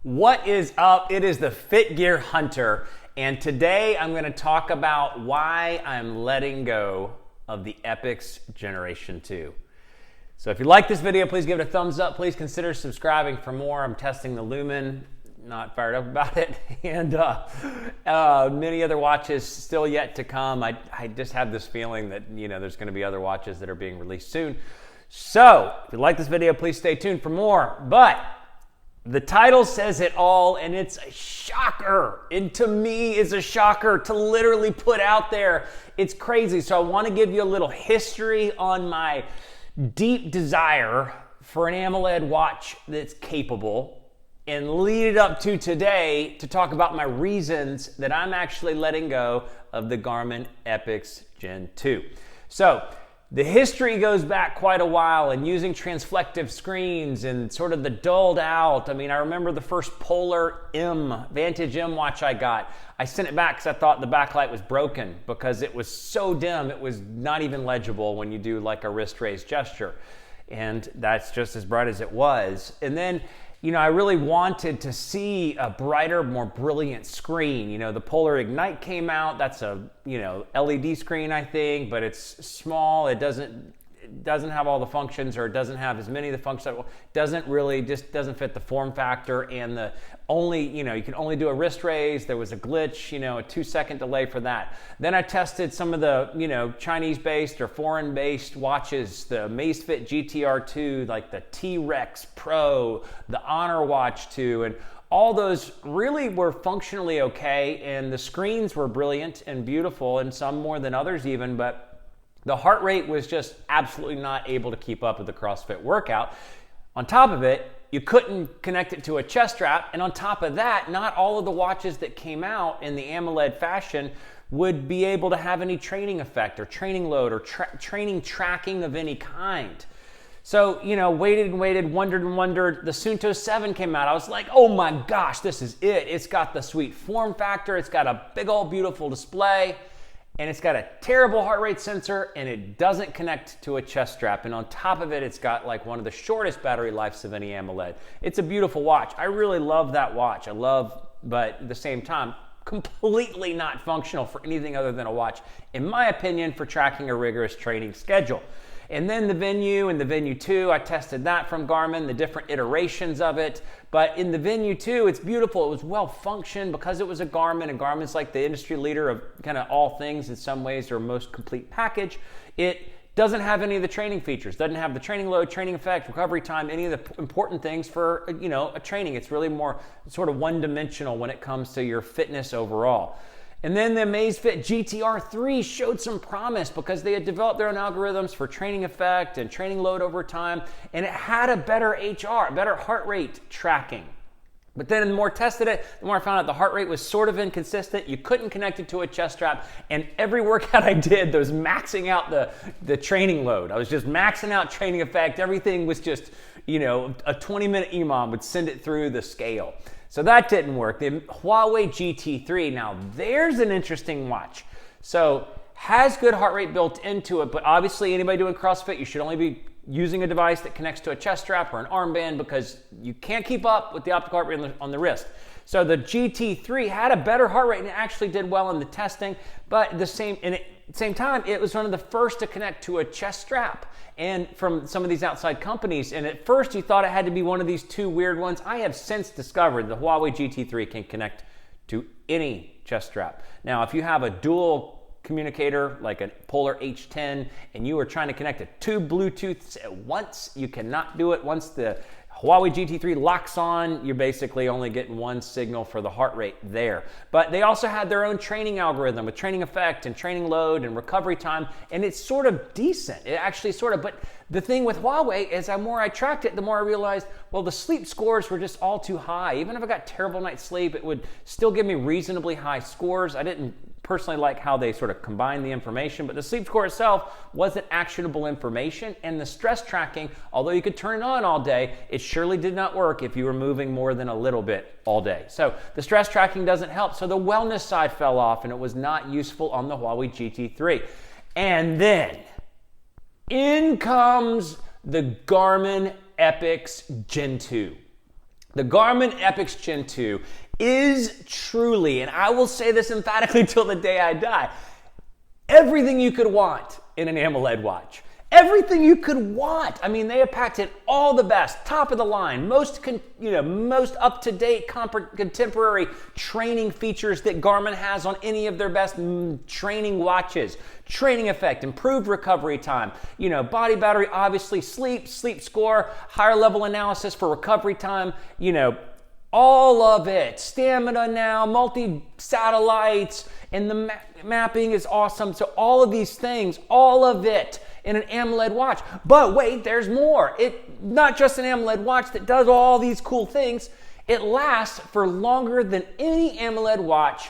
What is up? It is the Fit Gear Hunter, and today I'm going to talk about why I'm letting go of the Epix Generation 2. So if you like this video, please give it a thumbs up. Please consider subscribing for more. I'm testing the Lumen, not fired up about it, and many other watches still yet to come. I just have this feeling that there's going to be other watches that are being released soon. So if you like this video, please stay tuned for more. But the title says it all, and it's a shocker. And to me, it's a shocker to literally put out there. It's crazy. So I want to give you a little history on my deep desire for an AMOLED watch that's capable, and lead it up to today to talk about my reasons that I'm actually letting go of the Garmin Epix Gen 2. So the history goes back quite a while, and using transflective screens and sort of the dulled out. I remember the first Polar Vantage M watch I got. I sent it back because I thought the backlight was broken because it was so dim it was not even legible when you do like a wrist raise gesture. And that's just as bright as it was. And then I really wanted to see a brighter, more brilliant screen. The Polar Ignite came out. That's a LED screen, I think, but it's small. It doesn't have all the functions, or it doesn't have as many of the functions. Doesn't fit the form factor, and you can only do a wrist raise. There was a glitch, a 2-second delay for that. Then I tested some of the Chinese-based or foreign-based watches, the Amazfit GTR2, like the T-Rex Pro, the Honor Watch 2, and all those really were functionally okay, and the screens were brilliant and beautiful, and some more than others even, but the heart rate was just absolutely not able to keep up with the CrossFit workout. On top of it, you couldn't connect it to a chest strap, and on top of that, not all of the watches that came out in the AMOLED fashion would be able to have any training effect or training load or training tracking of any kind. So, waited and waited, wondered and wondered. The Suunto 7 came out. I was like, oh my gosh, this is it. It's got the sweet form factor. It's got a big old beautiful display. And it's got a terrible heart rate sensor, and it doesn't connect to a chest strap. And on top of it, it's got like one of the shortest battery lives of any AMOLED. It's a beautiful watch. I really love that watch. But at the same time, completely not functional for anything other than a watch, in my opinion, for tracking a rigorous training schedule. And then the Venue and the Venue 2, I tested that from Garmin, the different iterations of it. But in the Venue 2, it's beautiful. It was well functioned because it was a Garmin, and Garmin's like the industry leader of kind of all things in some ways, or most complete package. It doesn't have any of the training features, doesn't have the training load, training effect, recovery time, any of the important things for a training. It's really more sort of one-dimensional when it comes to your fitness overall. And then the Amazfit GTR3 showed some promise because they had developed their own algorithms for training effect and training load over time, and it had a better HR, better heart rate tracking. But then the more I tested it, the more I found out the heart rate was sort of inconsistent. You couldn't connect it to a chest strap, and every workout I did, was maxing out the training load. I was just maxing out training effect. Everything was just, a 20-minute EMOM would send it through the scale. So that didn't work. The Huawei GT3, now there's an interesting watch. So has good heart rate built into it, but obviously anybody doing CrossFit, you should only be using a device that connects to a chest strap or an armband, because you can't keep up with the optical heart rate on the wrist. So the GT3 had a better heart rate and it actually did well in the testing, but at the same time, it was one of the first to connect to a chest strap, and from some of these outside companies. And at first you thought it had to be one of these two weird ones. I have since discovered the Huawei GT3 can connect to any chest strap. Now, if you have a dual communicator like a Polar H10 and you are trying to connect to two Bluetooths at once, you cannot do it. Once the Huawei GT3 locks on, you're basically only getting one signal for the heart rate there. But they also had their own training algorithm with training effect and training load and recovery time, and it's sort of decent. It actually but the thing with Huawei is the more I tracked it, the more I realized, well, the sleep scores were just all too high. Even if I got terrible night's sleep, it would still give me reasonably high scores. I didn't personally like how they sort of combined the information, but the sleep score itself wasn't actionable information, and the stress tracking, although you could turn it on all day, it surely did not work if you were moving more than a little bit all day. So the stress tracking doesn't help. So the wellness side fell off, and it was not useful on the Huawei GT3. And then in comes the Garmin Epix Gen 2. The Garmin Epix Gen 2 is truly, and I will say this emphatically till the day I die, everything you could want in an AMOLED watch. Everything you could want. I mean, they have packed in all the best, top of the line, most up-to-date contemporary training features that Garmin has on any of their best training watches. Training effect, improved recovery time, body battery, obviously sleep score, higher level analysis for recovery time, all of it. Stamina now, multi-satellites, and the mapping is awesome. So all of these things, all of it in an AMOLED watch. But wait, there's more. Not just an AMOLED watch that does all these cool things. It lasts for longer than any AMOLED watch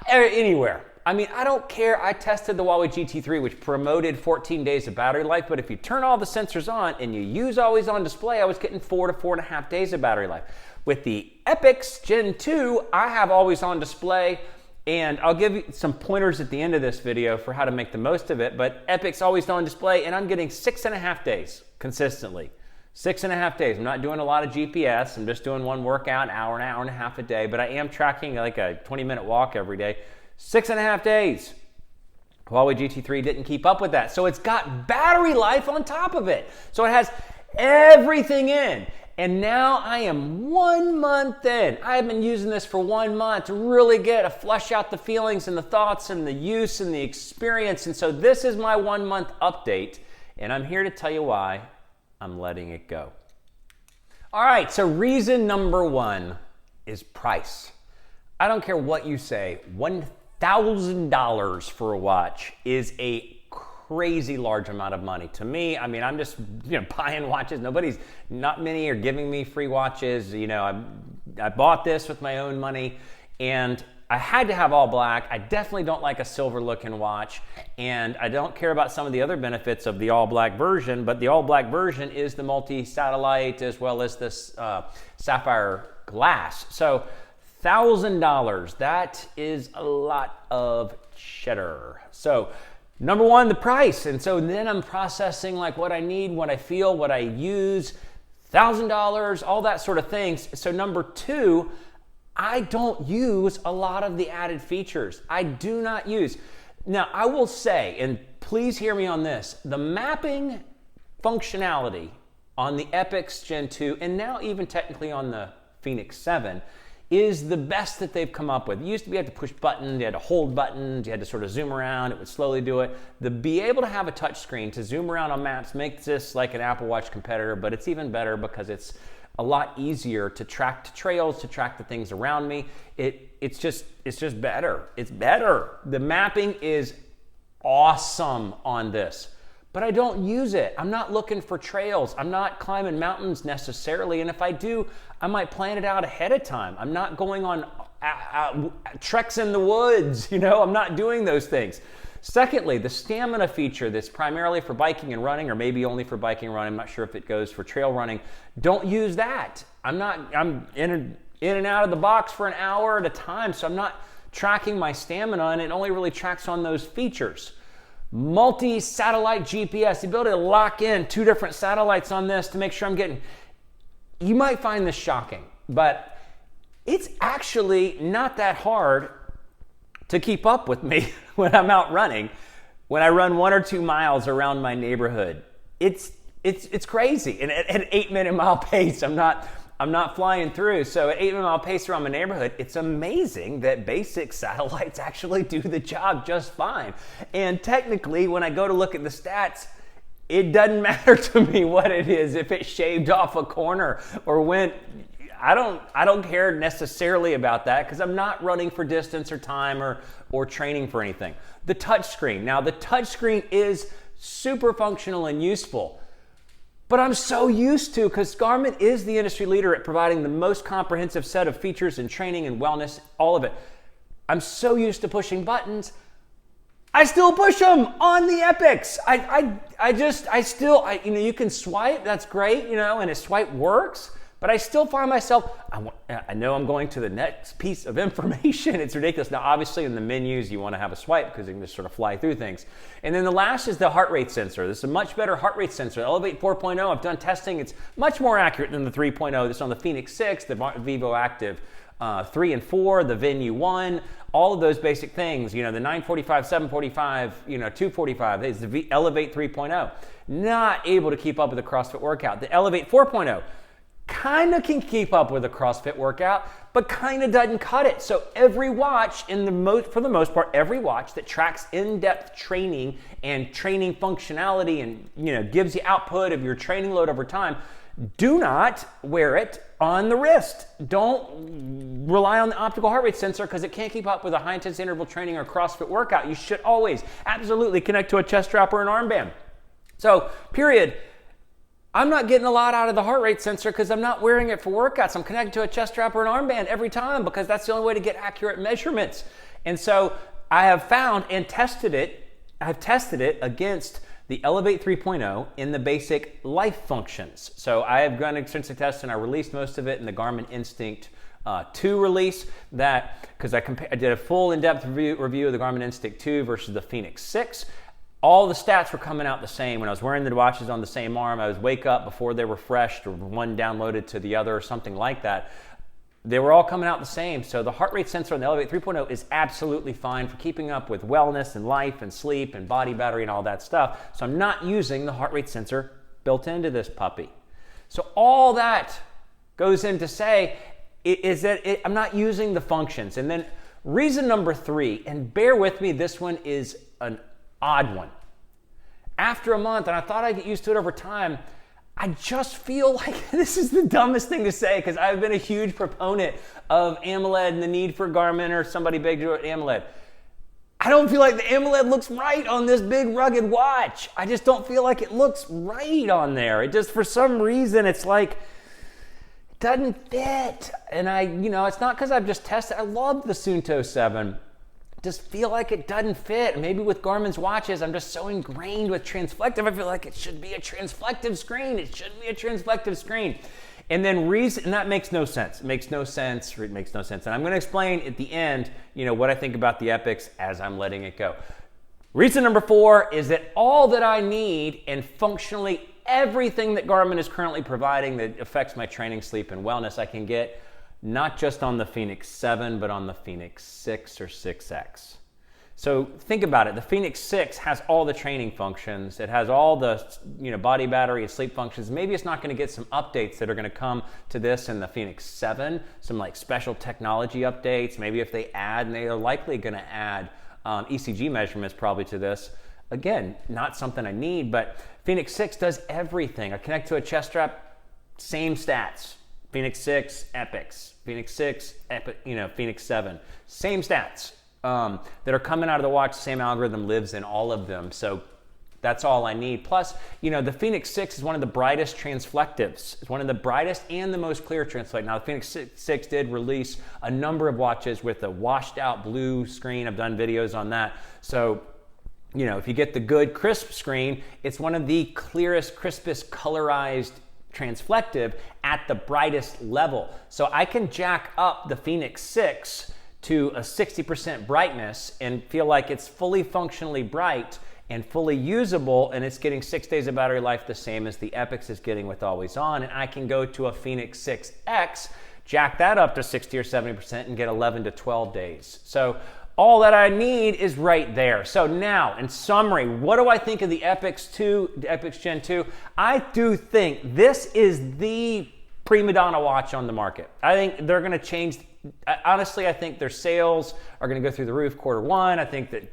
anywhere. I mean, I don't care. I tested the Huawei GT3, which promoted 14 days of battery life, but if you turn all the sensors on and you use always on display, I was getting 4 to 4.5 days of battery life. With the Epix Gen 2, I have always on display, and I'll give you some pointers at the end of this video for how to make the most of it, but Epix always on display, and I'm getting 6.5 days consistently. 6.5 days. I'm not doing a lot of GPS. I'm just doing one workout, an hour and a half a day, but I am tracking like a 20-minute walk every day. 6.5 days. Huawei GT3 didn't keep up with that. So it's got battery life on top of it. So it has everything in. And now I am 1 month in. I've been using this for 1 month to really get to flesh out the feelings and the thoughts and the use and the experience. And so this is my 1 month update. And I'm here to tell you why I'm letting it go. All right, so reason number 1 is price. I don't care what you say, $1,000 for a watch is a crazy large amount of money. To me, I mean, I'm just buying watches. Not many are giving me free watches. I bought this with my own money, and I had to have all black. I definitely don't like a silver looking watch, and I don't care about some of the other benefits of the all black version, but the all black version is the multi-satellite as well as this sapphire glass. So $1,000, that is a lot of cheddar. So number 1, the price. And so then I'm processing like what I need, what I feel, what I use, $1,000, all that sort of things. So number 2, I don't use a lot of the added features. I do not use. Now, I will say, and please hear me on this, the mapping functionality on the Epix Gen 2, and now even technically on the Fenix 7, is the best that they've come up with. It used to be you had to push buttons, you had to hold buttons, you had to sort of zoom around, it would slowly do it. The be able to have a touch screen to zoom around on maps makes this like an Apple Watch competitor, but it's even better because it's a lot easier to track the trails, to track the things around me. It's just better. It's better. The mapping is awesome on this. But I don't use it. I'm not looking for trails. I'm not climbing mountains necessarily. And if I do, I might plan it out ahead of time. I'm not going on treks in the woods. I'm not doing those things. Secondly, the stamina feature that's primarily for biking and running, or maybe only for biking and running. I'm not sure if it goes for trail running. Don't use that. I'm in and out of the box for an hour at a time. So I'm not tracking my stamina, and it only really tracks on those features. Multi-satellite GPS, the ability to lock in 2 different satellites on this to make sure I'm getting. You might find this shocking, but it's actually not that hard to keep up with me when I'm out running. When I run 1 or 2 miles around my neighborhood, it's crazy. And at an 8-minute mile pace, I'm not flying through. So at 8-minute mile pace around my neighborhood, it's amazing that basic satellites actually do the job just fine. And technically, when I go to look at the stats, it doesn't matter to me what it is. If it shaved off a corner or went, I don't care necessarily about that because I'm not running for distance or time or training for anything. The touchscreen. Now, the touchscreen is super functional and useful. But I'm so used to, because Garmin is the industry leader at providing the most comprehensive set of features in training and wellness, all of it. I'm so used to pushing buttons. I still push them on the Epix. I still, you can swipe, that's great, and a swipe works, But I still find myself, I know I'm going to the next piece of information. It's ridiculous. Now, obviously in the menus, you want to have a swipe because you can just sort of fly through things. And then the last is the heart rate sensor. This is a much better heart rate sensor. The Elevate 4.0, I've done testing. It's much more accurate than the 3.0. This is on the Fenix 6, the Vivo Active 3 and 4, the Venue 1, all of those basic things, you know, the 945, 745, you know, 245, is the Elevate 3.0. Not able to keep up with the CrossFit workout. The Elevate 4.0 kind of can keep up with a CrossFit workout, but kind of doesn't cut it. So every watch, for the most part, every watch that tracks in-depth training and training functionality and, you know, gives you output of your training load over time, do not wear it on the wrist. Don't rely on the optical heart rate sensor because it can't keep up with a high intensity interval training or CrossFit workout. You should always absolutely connect to a chest strap or an armband. So, period. I'm not getting a lot out of the heart rate sensor because I'm not wearing it for workouts. I'm connected to a chest strap or an armband every time because that's the only way to get accurate measurements. And so I have found and tested it. I've tested it against the Elevate 3.0 in the basic life functions. So I have done extensive tests and I released most of it in the Garmin Instinct 2 release because I did a full in-depth review of the Garmin Instinct 2 versus the Fenix 6. All the stats were coming out the same. When I was wearing the watches on the same arm, I would wake up before they refreshed or one downloaded to the other or something like that. They were all coming out the same. So the heart rate sensor on the Elevate 3.0 is absolutely fine for keeping up with wellness and life and sleep and body battery and all that stuff. So I'm not using the heart rate sensor built into this puppy. So all that goes in to say is that I'm not using the functions. And then reason number 3, and bear with me, this one is an odd one. After a month, and I thought I'd get used to it over time, I just feel like this is the dumbest thing to say because I've been a huge proponent of AMOLED and the need for Garmin or somebody big to do it AMOLED. I don't feel like the AMOLED looks right on this big rugged watch. I just don't feel like it looks right on there. It just, for some reason, it's like, it doesn't fit. And it's not because I've just tested. I love the Suunto 7. Just feel like it doesn't fit. Maybe with Garmin's watches, I'm just so ingrained with transflective. I feel like it should be a transflective screen. It shouldn't be a transflective screen. And then and that makes no sense. It makes no sense. And I'm going to explain at the end, what I think about the Epix as I'm letting it go. Reason number 4 is that all that I need and functionally everything that Garmin is currently providing that affects my training, sleep, and wellness, I can get not just on the Fenix 7, but on the Fenix 6 or 6X. So think about it. The Fenix 6 has all the training functions. It has all the body battery and sleep functions. Maybe it's not going to get some updates that are going to come to this in the Fenix 7, some like special technology updates. Maybe if they add, and they are likely going to add ECG measurements probably to this. Again, not something I need, but Fenix 6 does everything. I connect to a chest strap, same stats. Fenix 6, Epix. Fenix 6, Fenix 7. Same stats that are coming out of the watch. The same algorithm lives in all of them. So that's all I need. Plus, the Fenix 6 is one of the brightest transflectives. It's one of the brightest and the most clear transflect. Now, the Fenix 6 did release a number of watches with a washed out blue screen. I've done videos on that. So, if you get the good crisp screen, it's one of the clearest, crispest, colorized transflective at the brightest level. So I can jack up the Fenix 6 to a 60% brightness and feel like it's fully functionally bright and fully usable, and it's getting 6 days of battery life, the same as the Epix is getting with Always On. And I can go to a Fenix 6X, jack that up to 60 or 70% and get 11 to 12 days. So all that I need is right there. So now, in summary, what do I think of the Epix 2, the Epix Gen 2? I do think this is the prima donna watch on the market. I think they're going to change. Honestly, I think their sales are going to go through the roof Q1. I think that,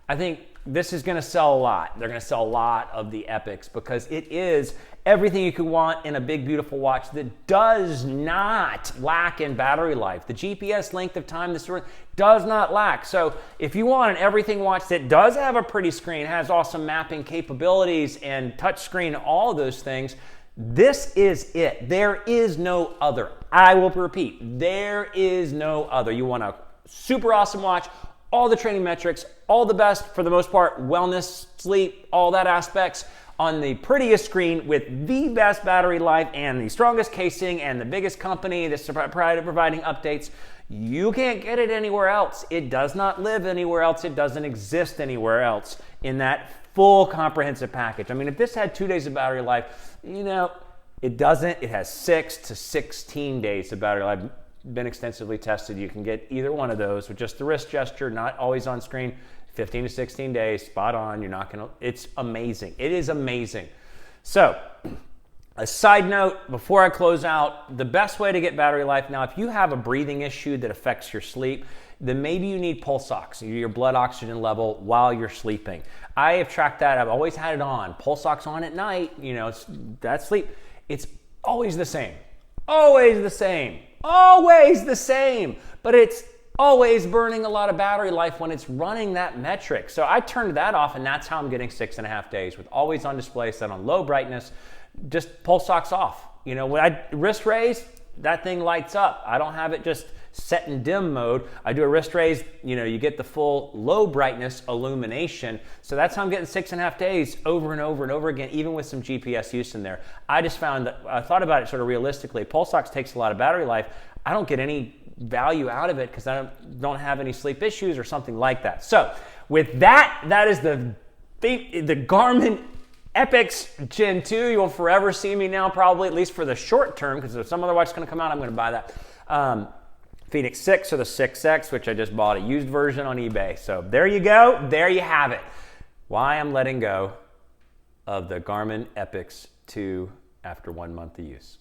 I think this is going to sell a lot. They're going to sell a lot of the Epix because it is everything you could want in a big, beautiful watch that does not lack in battery life. The GPS length of time, this does not lack. So if you want an everything watch that does have a pretty screen, has awesome mapping capabilities and touch screen, all of those things, this is it. There is no other. I will repeat, there is no other. You want a super awesome watch, all the training metrics, all the best for the most part, wellness, sleep, all that aspects on the prettiest screen with the best battery life and the strongest casing and the biggest company that's providing updates. You can't get it anywhere else. It does not live anywhere else. It doesn't exist anywhere else in that full comprehensive package. I mean, if this had 2 days of battery life, you know, it doesn't. It has 6 to 16 days of battery life. Been extensively tested. You can get either one of those with just the wrist gesture, not always on screen. 15 to 16 days, spot on. You're not gonna, it's amazing. It is amazing. So, a side note before I close out, the best way to get battery life now, if you have a breathing issue that affects your sleep, then maybe you need pulse ox, your blood oxygen level while you're sleeping. I have tracked that. I've always had it on. Pulse ox on at night, you know, that's sleep. It's always the same. Always the same. Always the same. But it's always burning a lot of battery life when it's running that metric. So I turned that off, and that's how I'm getting 6.5 days with always on display, set on low brightness, just pulse ox off. You know, when I wrist raise, that thing lights up. I don't have it just set in dim mode. I do a wrist raise, you know, you get the full low brightness illumination. So that's how I'm getting 6.5 days over and over and over again, even with some GPS use in there. I just found that, I thought about it sort of realistically. Pulse ox takes a lot of battery life. I don't get any value out of it because I don't have any sleep issues or something like that. So with that, that is the Garmin Epix Gen 2. You'll forever see me now, probably, at least for the short term, because if some other watch is going to come out, I'm going to buy that. Fenix 6 or the 6X, which I just bought a used version on eBay. So there you go. There you have it. Why I'm letting go of the Garmin Epix 2 after 1 month of use.